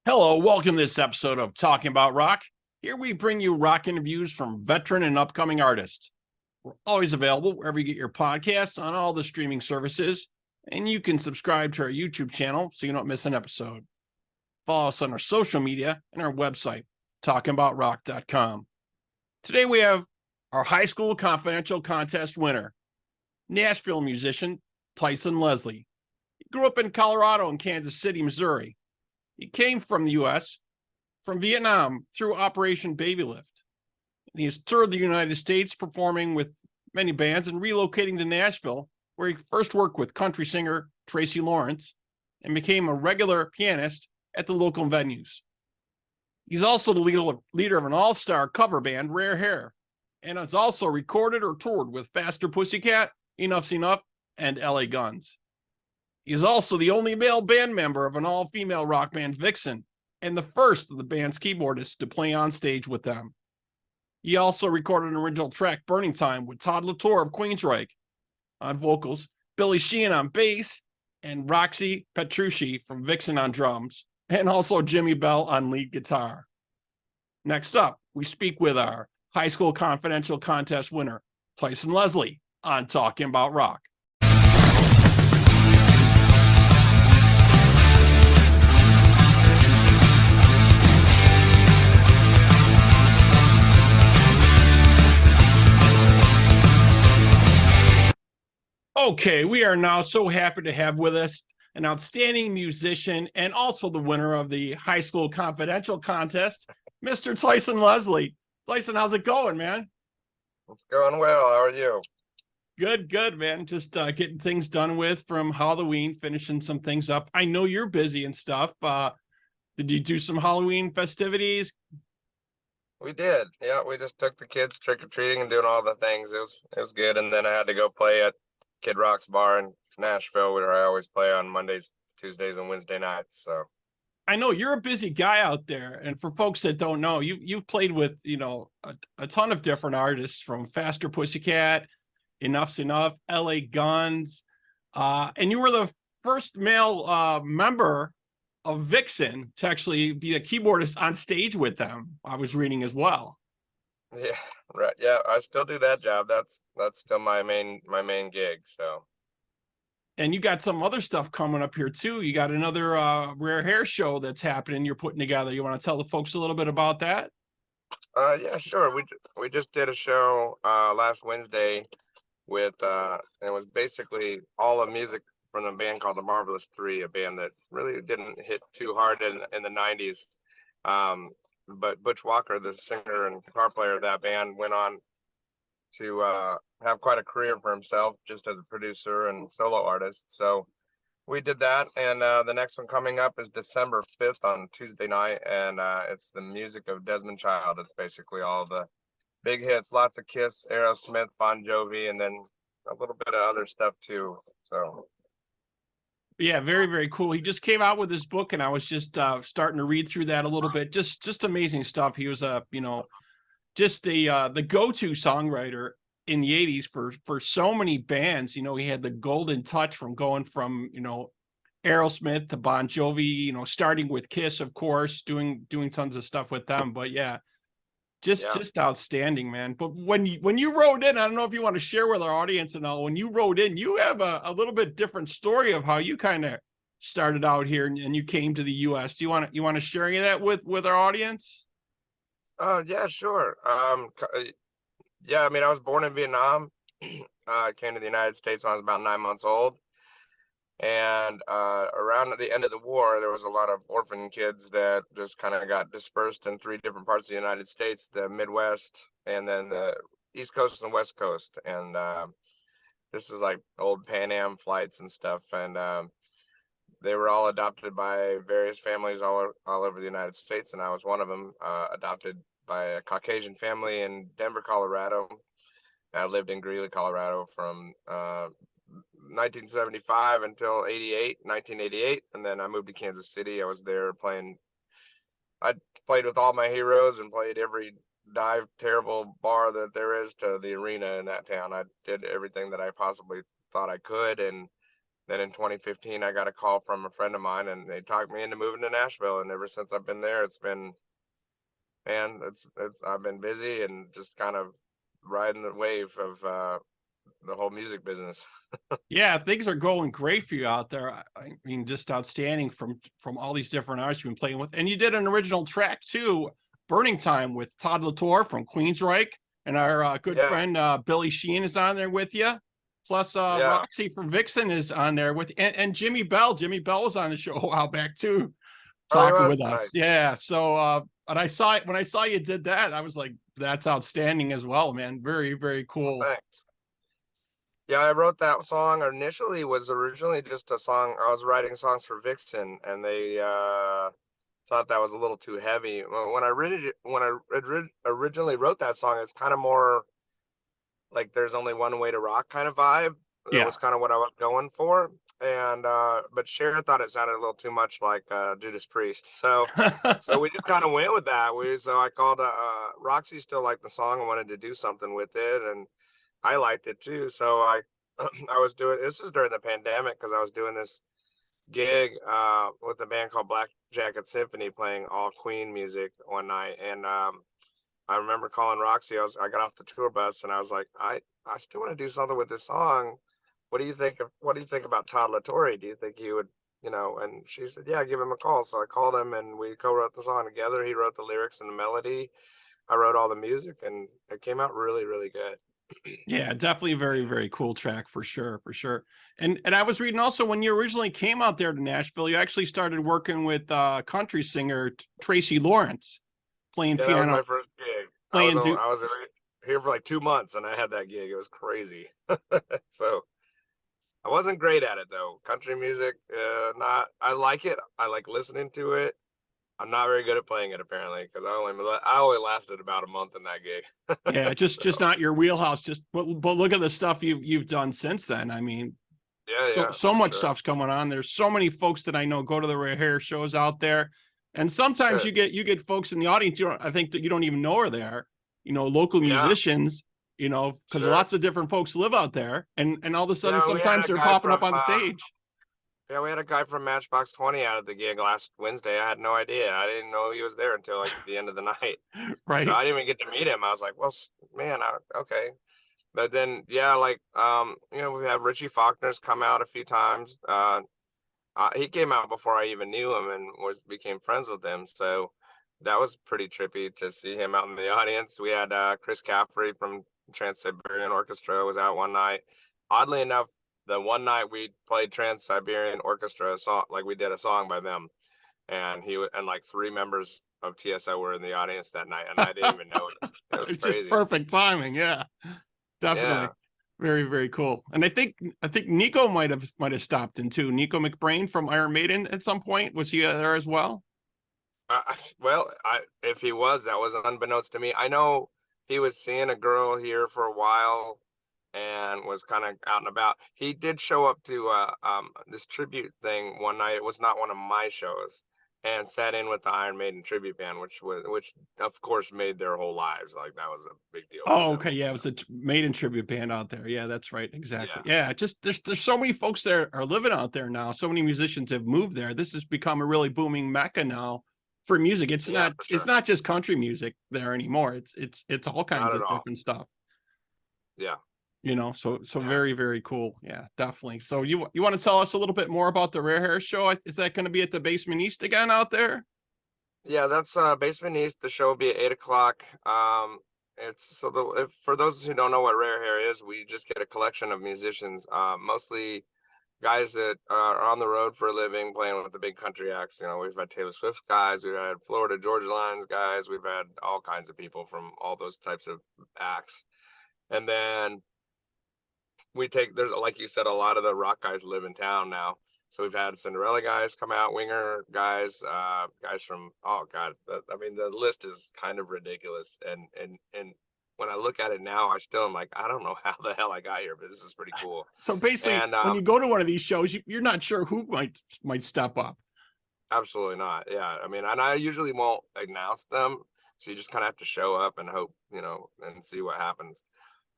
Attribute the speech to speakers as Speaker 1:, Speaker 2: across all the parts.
Speaker 1: Hello, welcome to this episode of Talking About Rock. Here we bring you rock interviews from veteran and upcoming artists. We're always available wherever you get your podcasts on all the streaming services, and you can subscribe to our YouTube channel so you don't miss an episode. Follow us on our social media and our website, talkingaboutrock.com. Today we have our high school confidential contest winner, Nashville musician Tyson Leslie. He grew up in Colorado and Kansas City, Missouri. He came from the U.S., from Vietnam, through Operation Baby Lift. And he has toured the United States, performing with many bands and relocating to Nashville, where he first worked with country singer Tracy Lawrence and became a regular pianist at the local venues. He's also the leader of an all-star cover band, Rare Hair, and has also recorded or toured with Faster Pussycat, Enuff Z'Enuff, and LA Guns. He is also the only male band member of an all-female rock band, VIXEN, and the first of the band's keyboardists to play on stage with them. He also recorded an original track, Burning Time, with Todd La Torre of Queensryche on vocals, Billy Sheehan on bass, and Roxy Petrucci from VIXEN on drums, and also Jimmy Bell on lead guitar. Next up, we speak with our high school confidential contest winner, Tyson Leslie, on Talking About Rock. Okay, we are now so happy to have with us an outstanding musician and also the winner of the high school confidential contest, Mr. Tyson Leslie. Tyson, how's it going, man?
Speaker 2: It's going well. How are you?
Speaker 1: Good, man. Just getting things done with from Halloween, finishing some things up. I know you're busy and stuff. Did you do some Halloween festivities?
Speaker 2: We did. Yeah, we just took the kids trick-or-treating and doing all the things. It was good. And then I had to go play at Kid Rock's bar in Nashville, where I always play on Mondays, Tuesdays, and Wednesday nights. So
Speaker 1: I know you're a busy guy out there, and for folks that don't know, you've played with a ton of different artists, from Faster Pussycat, Enuff Z'Enuff, LA Guns, and you were the first male member of VIXEN to actually be a keyboardist on stage with them. I was reading as well.
Speaker 2: yeah, right. Yeah, I still do that job. That's still my main gig. So
Speaker 1: And you got some other stuff coming up here too. You got another Rare Hair show that's happening you're putting together. You want to tell the folks a little bit about that?
Speaker 2: yeah, sure. We just did a show last Wednesday with and it was basically all of music from a band called the Marvelous Three, a band that really didn't hit too hard in the 90s. But Butch Walker, the singer and guitar player of that band, went on to have quite a career for himself just as a producer and solo artist. So we did that, and the next one coming up is December 5th on Tuesday night, and it's the music of Desmond Child. It's basically all the big hits, lots of Kiss, Aerosmith, Bon Jovi, and then a little bit of other stuff too. So
Speaker 1: Yeah, very, very cool. He just came out with his book, and I was just starting to read through that a little bit. Just amazing stuff. He was just the go-to songwriter in the 80s for so many bands. He had the golden touch from going from Aerosmith to Bon Jovi, starting with Kiss, of course, doing tons of stuff with them. But yeah, just outstanding, man. But when you wrote in, I don't know if you want to share with our audience and all, when you wrote in, you have a little bit different story of how you kind of started out here and you came to the US. Do you want to share any of that with our audience?
Speaker 2: yeah, sure. Yeah, I mean, I was born in Vietnam. I came to the United States when I was about 9 months old. And around the end of the war, there was a lot of orphan kids that just kind of got dispersed in three different parts of the United States, the Midwest, and then the East Coast and West Coast. And this is like old Pan Am flights and stuff. And they were all adopted by various families all over the United States. And I was one of them, adopted by a Caucasian family in Denver, Colorado. I lived in Greeley, Colorado from 1975 until 1988, and then I moved to Kansas City. I was there I played with all my heroes and played every dive terrible bar that there is to the arena in that town. I did everything that I possibly thought I could, and then in 2015, I got a call from a friend of mine, and they talked me into moving to Nashville. And ever since I've been there, it's been, man, I've been busy and just kind of riding the wave of the whole music business.
Speaker 1: Yeah, things are going great for you out there. I mean, just outstanding from all these different artists you've been playing with. And you did an original track too, Burning Time, with Todd La Torre from Queensryche, and our good
Speaker 2: Yeah,
Speaker 1: friend Billy Sheehan is on there with you. Plus
Speaker 2: yeah.
Speaker 1: Roxy from VIXEN is on there with, and Jimmy Bell. Jimmy Bell was on the show a while back too,
Speaker 2: Oh, he
Speaker 1: talking
Speaker 2: was
Speaker 1: with us.
Speaker 2: nice.
Speaker 1: Yeah. So and I saw it when I saw you did that, I was like, that's outstanding as well, man. Very, very
Speaker 2: Well,
Speaker 1: cool.
Speaker 2: thanks. Yeah, I wrote that song. Initially, was originally just a song. I was writing songs for Vixen, and they thought that was a little too heavy. When I originally wrote that song, it's kind of more like "There's Only One Way to Rock" kind of vibe. That
Speaker 1: Yeah.
Speaker 2: was kind of what I was going for. And but Cher thought it sounded a little too much like Judas Priest. So we just kind of went with that. So I called Roxy, still liked the song and wanted to do something with it, and I liked it too. So I was doing, this was during the pandemic, because I was doing this gig with a band called Black Jacket Symphony, playing all Queen music one night. And I remember calling Roxy. I got off the tour bus and I was like, I still want to do something with this song. What do you think about Todd La Torre? Do you think he would, And she said, yeah, give him a call. So I called him and we co-wrote the song together. He wrote the lyrics and the melody. I wrote all the music, and it came out really, really good.
Speaker 1: Yeah, definitely a very, very cool track for sure, for sure. And I was reading also, when you originally came out there to Nashville, you actually started working with country singer Tracy Lawrence, playing
Speaker 2: Yeah, that was my
Speaker 1: piano,
Speaker 2: first gig.
Speaker 1: playing do
Speaker 2: I was here for like 2 months, and I had that gig. It was crazy. So I wasn't great at it though. Country music, not. I like it. I like listening to it. I'm not very good at playing it, apparently, because I only lasted about a month in that gig.
Speaker 1: yeah, just
Speaker 2: So
Speaker 1: not your wheelhouse. Just but look at the stuff you've done since then. I mean,
Speaker 2: yeah,
Speaker 1: so
Speaker 2: yeah,
Speaker 1: so
Speaker 2: for
Speaker 1: much
Speaker 2: sure.
Speaker 1: stuff's going on. There's so many folks that I know go to the rare hair shows out there, and sometimes
Speaker 2: Good.
Speaker 1: you get folks in the audience I think that you don't even know are there. Local
Speaker 2: Yeah,
Speaker 1: musicians. Because
Speaker 2: sure.
Speaker 1: lots of different folks live out there, and all of a sudden
Speaker 2: Yeah, we had
Speaker 1: sometimes
Speaker 2: a
Speaker 1: they're
Speaker 2: guy
Speaker 1: popping up
Speaker 2: from
Speaker 1: on stage,
Speaker 2: yeah, we had a guy from Matchbox 20 out at the gig last Wednesday. I had no idea. I didn't know he was there until like the end of the night. So
Speaker 1: right?
Speaker 2: I didn't even get to meet him. I was like, well, man, okay. But then, yeah, like, we have Richie Faulkner's come out a few times. He came out before I even knew him and became friends with him. So that was pretty trippy to see him out in the audience. We had Chris Caffrey from Trans-Siberian Orchestra was out one night. Oddly enough, the one night we played Trans-Siberian Orchestra song, like we did a song by them, and and like three members of TSO were in the audience that night, and I didn't even know it. It was
Speaker 1: It's just
Speaker 2: crazy.
Speaker 1: perfect timing. Yeah, definitely.
Speaker 2: Yeah.
Speaker 1: Very, very cool. And I think Nico might have stopped in too. Nico McBrain from Iron Maiden at some point. Was he there as well?
Speaker 2: Well, if he was, that was unbeknownst to me. I know he was seeing a girl here for a while and was kind of out and about. He did show up to this tribute thing one night. It was not one of my shows, and sat in with the Iron Maiden tribute band, which of course made their whole lives. Like that was a big deal for
Speaker 1: Oh,
Speaker 2: them.
Speaker 1: okay. Yeah, it was a Maiden tribute band out there. Yeah, that's right. Exactly.
Speaker 2: Yeah,
Speaker 1: Yeah, just there's so many folks that are living out there now. So many musicians have moved there. This has become a really booming mecca now for music. It's
Speaker 2: yeah,
Speaker 1: not
Speaker 2: for
Speaker 1: it's
Speaker 2: sure.
Speaker 1: not just country music there anymore. It's all kinds
Speaker 2: Not at
Speaker 1: of
Speaker 2: all.
Speaker 1: different stuff.
Speaker 2: Yeah,
Speaker 1: So
Speaker 2: yeah.
Speaker 1: very, very cool. Yeah, definitely. So you want to tell us a little bit more about the Rare Hair Show? Is that going to be at the Basement East again out there?
Speaker 2: Yeah, that's Basement East. The show will be at 8 o'clock. It's so for those who don't know what Rare Hair is, we just get a collection of musicians, mostly guys that are on the road for a living, playing with the big country acts. We've had Taylor Swift guys, we've had Florida Georgia Lines guys, we've had all kinds of people from all those types of acts. And then there's, like you said, a lot of the rock guys live in town now. So we've had Cinderella guys come out, Winger guys, guys from, oh God, I mean, the list is kind of ridiculous. And when I look at it now, I still am like, I don't know how the hell I got here, but this is pretty cool.
Speaker 1: So basically,
Speaker 2: And
Speaker 1: when you go to one of these shows, you're not sure who might step up.
Speaker 2: absolutely not. Yeah. I mean, and I usually won't announce them. So you just kind of have to show up and hope, and see what happens.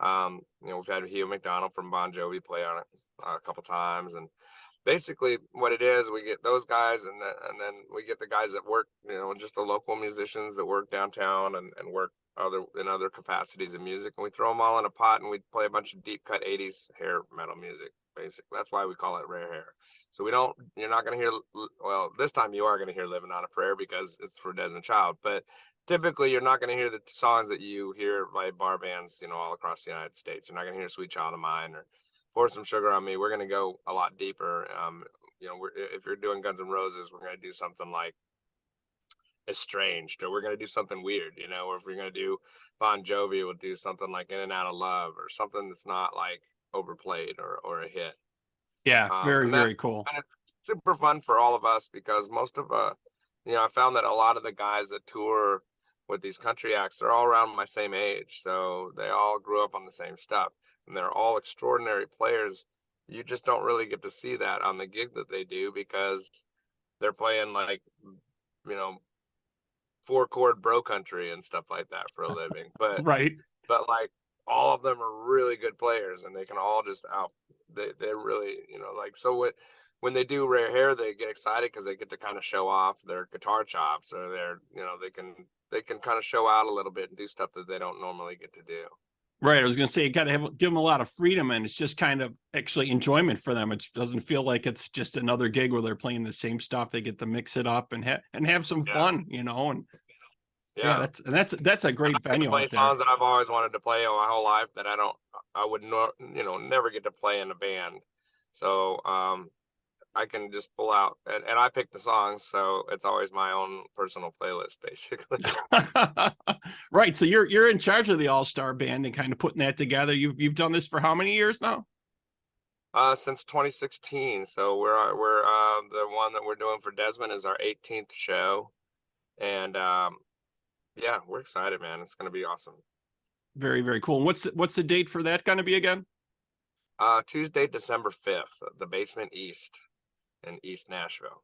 Speaker 2: We've had Hugh McDonald from Bon Jovi play on it a couple times, and basically what it is, we get those guys, and then we get the guys that work, just the local musicians that work downtown and work other capacities of music, and we throw them all in a pot and we play a bunch of deep cut 80s hair metal music. Basically, that's why we call it Rare Hair. So you're not going to hear, well, this time you are going to hear Living on a Prayer because it's for Desmond Child, but typically you're not going to hear the songs that you hear by bar bands, all across the United States. You're not going to hear Sweet Child of Mine or Pour Some Sugar on Me. We're going to go a lot deeper. If you're doing Guns N' Roses, we're going to do something like Estranged, or we're going to do something weird, or if we're going to do Bon Jovi, we'll do something like In and Out of Love, or something that's not like overplayed or a hit.
Speaker 1: Yeah, very,
Speaker 2: And that
Speaker 1: very cool.
Speaker 2: and it's super fun for all of us because I found that a lot of the guys that tour with these country acts, they're all around my same age, so they all grew up on the same stuff, and they're all extraordinary players. You just don't really get to see that on the gig that they do because they're playing like, 4-chord bro country and stuff like that for a living. But
Speaker 1: Right.
Speaker 2: like all of them are really good players, and they can all just they're really, so when they do Rare Hair, they get excited because they get to kind of show off their guitar chops, or they can kind of show out a little bit and do stuff that they don't normally get to do.
Speaker 1: Right. I was going to say, you got to give them a lot of freedom, and it's just kind of actually enjoyment for them. It doesn't feel like it's just another gig where they're playing the same stuff. They get to mix it up and have some fun, and
Speaker 2: Yeah.
Speaker 1: that's a great venue
Speaker 2: Play
Speaker 1: out there.
Speaker 2: songs that I've always wanted to play my whole life that I would never get to play in a band. So I can just pull out, and I pick the songs, so it's always my own personal playlist, basically.
Speaker 1: Right. So you're in charge of the all-star band and kind of putting that together. You've done this for how many years now?
Speaker 2: Since 2016. So we're the one that we're doing for Desmond is our 18th show, and yeah, we're excited, man. It's gonna be awesome.
Speaker 1: Very, very cool. And what's the date for that going to be again?
Speaker 2: Tuesday, December 5th, the Basement East in East Nashville.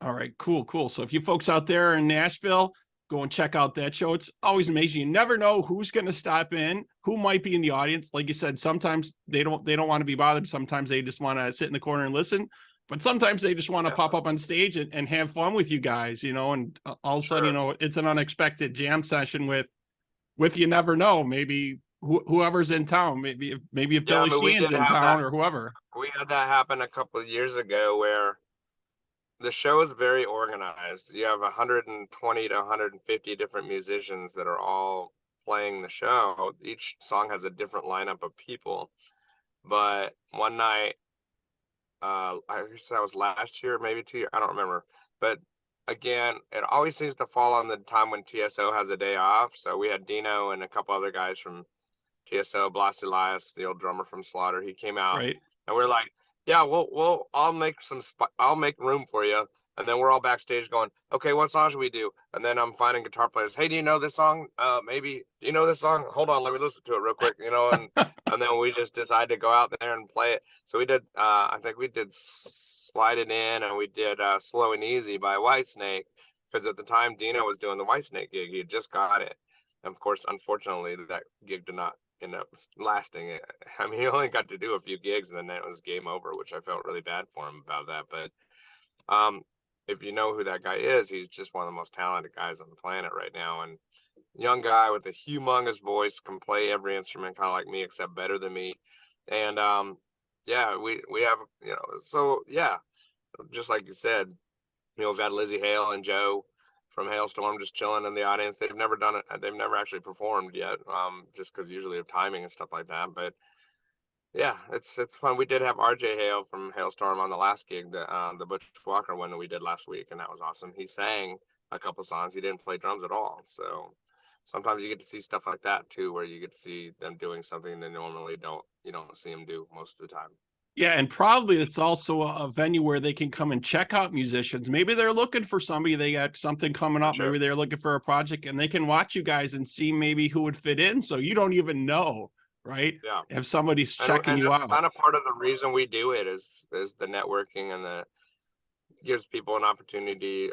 Speaker 1: All right, cool. So if you folks out there in Nashville, go and check out that show. It's always amazing. You never know who's going to stop in, who might be in the audience. Like you said, sometimes they don't want to be bothered. Sometimes they just want to sit in the corner and listen. But sometimes they just want to pop up on stage and have fun with you guys, and all of a sudden, it's an unexpected jam session with you never know. Maybe whoever's in town, maybe if Billy Sheehan's in town or whoever.
Speaker 2: We had that happen a couple of years ago where the show is very organized. You have 120 to 150 different musicians that are all playing the show. Each song has a different lineup of people. But one night, I guess that was last year, maybe 2 years, I don't remember. But again, it always seems to fall on the time when TSO has a day off. So we had Dino and a couple other guys from TSO, Blas Elias, the old drummer from Slaughter. He came out,
Speaker 1: Right.
Speaker 2: and we're like, yeah, I'll make room for you. And then we're all backstage going, okay, what song should we do? And then I'm finding guitar players. Hey, do you know this song? Maybe, do you know this song? Hold on, let me listen to it real quick, and then we just decided to go out there and play it. So we did, I think we did Slide It In, and we did Slow and Easy by Whitesnake, because at the time Dino was doing the Whitesnake gig. He had just got it. And of course, unfortunately, that gig did not end up lasting. I mean, he only got to do a few gigs, and then it was game over, which I felt really bad for him about that. But if you know who that guy is, he's just one of the most talented guys on the planet right now. And young guy with a humongous voice, can play every instrument kind of like me, except better than me. And yeah, we have, so yeah, just like you said, we've got Lizzie Hale and Joe from Hailstorm just chilling in the audience. They've never done it. They've never actually performed yet, just because usually of timing and stuff like that. But yeah, it's fun. We did have RJ Hale from Hailstorm on the last gig, the Butch Walker one that we did last week, and that was awesome. He sang a couple songs. He didn't play drums at all. So sometimes you get to see stuff like that too, where you get to see them doing something they normally you don't see them do most of the time.
Speaker 1: Yeah, and probably it's also a venue where they can come and check out musicians. Maybe they're looking for somebody, they got something coming up. Sure. Maybe they're looking for a project, and they can watch you guys and see maybe who would fit in. So you don't even know, right?
Speaker 2: Yeah.
Speaker 1: If somebody's checking you out.
Speaker 2: Kind of part of the reason we do it is the networking, and gives people an opportunity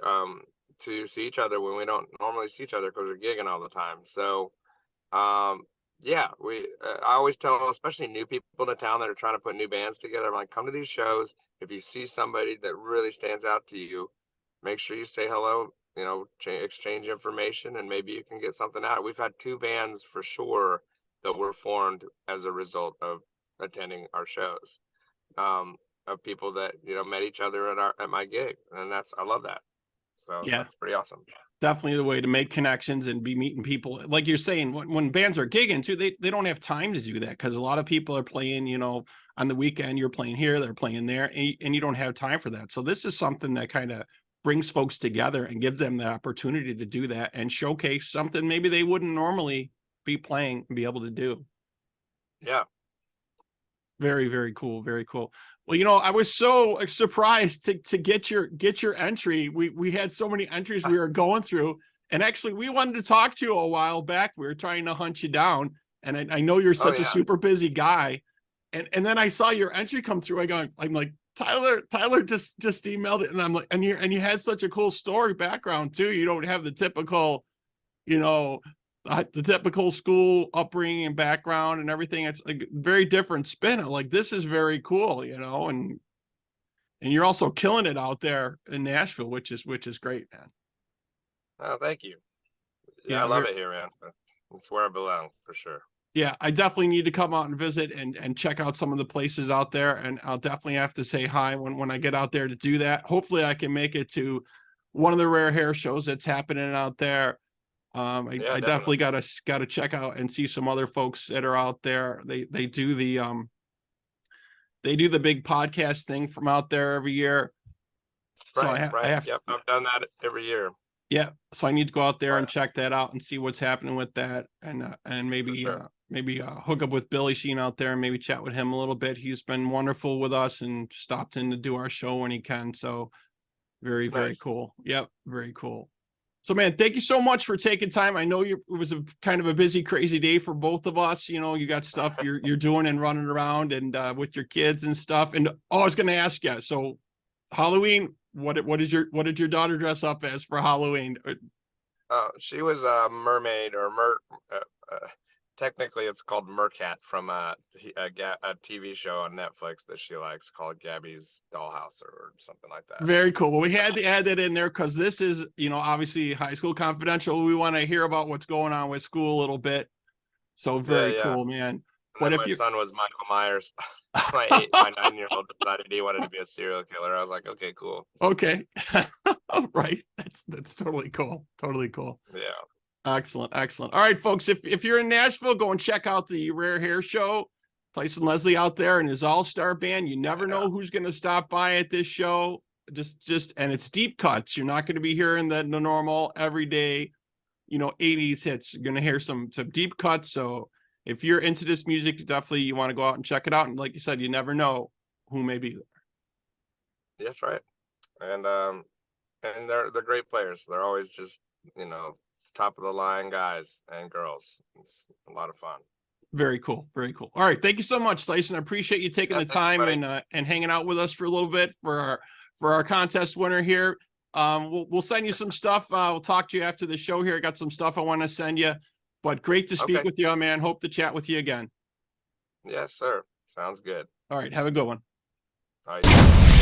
Speaker 2: to see each other when we don't normally see each other because we're gigging all the time. So Yeah, I always tell, especially new people in the town that are trying to put new bands together, I'm like, come to these shows. If you see somebody that really stands out to you, make sure you say hello, exchange information, and maybe you can get something out. We've had two bands for sure that were formed as a result of attending our shows, of people that, met each other at my gig. And I love that. So
Speaker 1: Yeah,
Speaker 2: that's pretty awesome.
Speaker 1: definitely the way to make connections and be meeting people. Like you're saying, when bands are gigging too, they don't have time to do that because a lot of people are playing, on the weekend. You're playing here, they're playing there, and you don't have time for that. So this is something that kind of brings folks together and gives them the opportunity to do that and showcase something maybe they wouldn't normally be playing and be able to do.
Speaker 2: Yeah.
Speaker 1: Very, very cool. Very cool. Well, I was so surprised to get your entry. We had so many entries we were going through, and actually we wanted to talk to you a while back. We were trying to hunt you down, and I know you're such a super busy guy. And then I saw your entry come through. I'm like, Tyler just emailed it, and I'm like, and you had such a cool story background too. You don't have the typical, the typical school upbringing and background and everything. It's like very different spin. Like, this is very cool, and you're also killing it out there in Nashville, which is great, man.
Speaker 2: Oh, thank you. Yeah,
Speaker 1: Yeah,
Speaker 2: I love it here, man. It's where I belong for sure.
Speaker 1: yeah, I definitely need to come out and visit and check out some of the places out there. And I'll definitely have to say hi when I get out there to do that. Hopefully I can make it to one of the Rare Hair shows that's happening out there. I definitely gotta check out and see some other folks that are out there. They do the big podcast thing from out there every year. So
Speaker 2: Right.
Speaker 1: I have
Speaker 2: Yep, I've done that every year.
Speaker 1: Yeah, so I need to go out there and check that out and see what's happening with that, and maybe hook up with Billy Sheehan out there and maybe chat with him a little bit. He's been wonderful with us and stopped in to do our show when he can. So very, very cool. Yep, very cool. So, man, thank you so much for taking time. I know it was a kind of a busy, crazy day for both of us. You got stuff you're doing and running around and with your kids and stuff. And I was going to ask you, so Halloween, what did your daughter dress up as for Halloween?
Speaker 2: She was a mermaid or technically it's called Mercat from a TV show on Netflix that she likes called Gabby's Dollhouse or something like that.
Speaker 1: Very cool. Well, we had to add that in there because this is, obviously High School Confidential. We want to hear about what's going on with school a little bit. So very cool, man.
Speaker 2: But if my son was Michael Myers, my 9-year-old decided he wanted to be a serial killer. I was like, okay, cool.
Speaker 1: Okay. Right. That's totally cool. Totally cool.
Speaker 2: Yeah.
Speaker 1: Excellent. Excellent. All right, folks, if you're in Nashville, go and check out the Rare Hair Show. Tyson Leslie out there and his all-star band. You never know who's going to stop by at this show. And it's deep cuts. You're not going to be hearing the normal everyday, 80s hits. You're going to hear some deep cuts. So if you're into this music, definitely you want to go out and check it out. And like you said, you never know who may be there.
Speaker 2: That's right. And they're great players. They're always just, top of the line guys and girls. It's a lot of fun.
Speaker 1: Very cool. Very cool. All right. Thank you so much, Tyson. I appreciate you taking the time and hanging out with us for a little bit for our contest winner here. We'll send you some stuff. We'll talk to you after the show here. I got some stuff I want to send you, but great to speak with you, man. Hope to chat with you again.
Speaker 2: Yes, sir. Sounds good.
Speaker 1: All right. Have a good one.
Speaker 2: All right.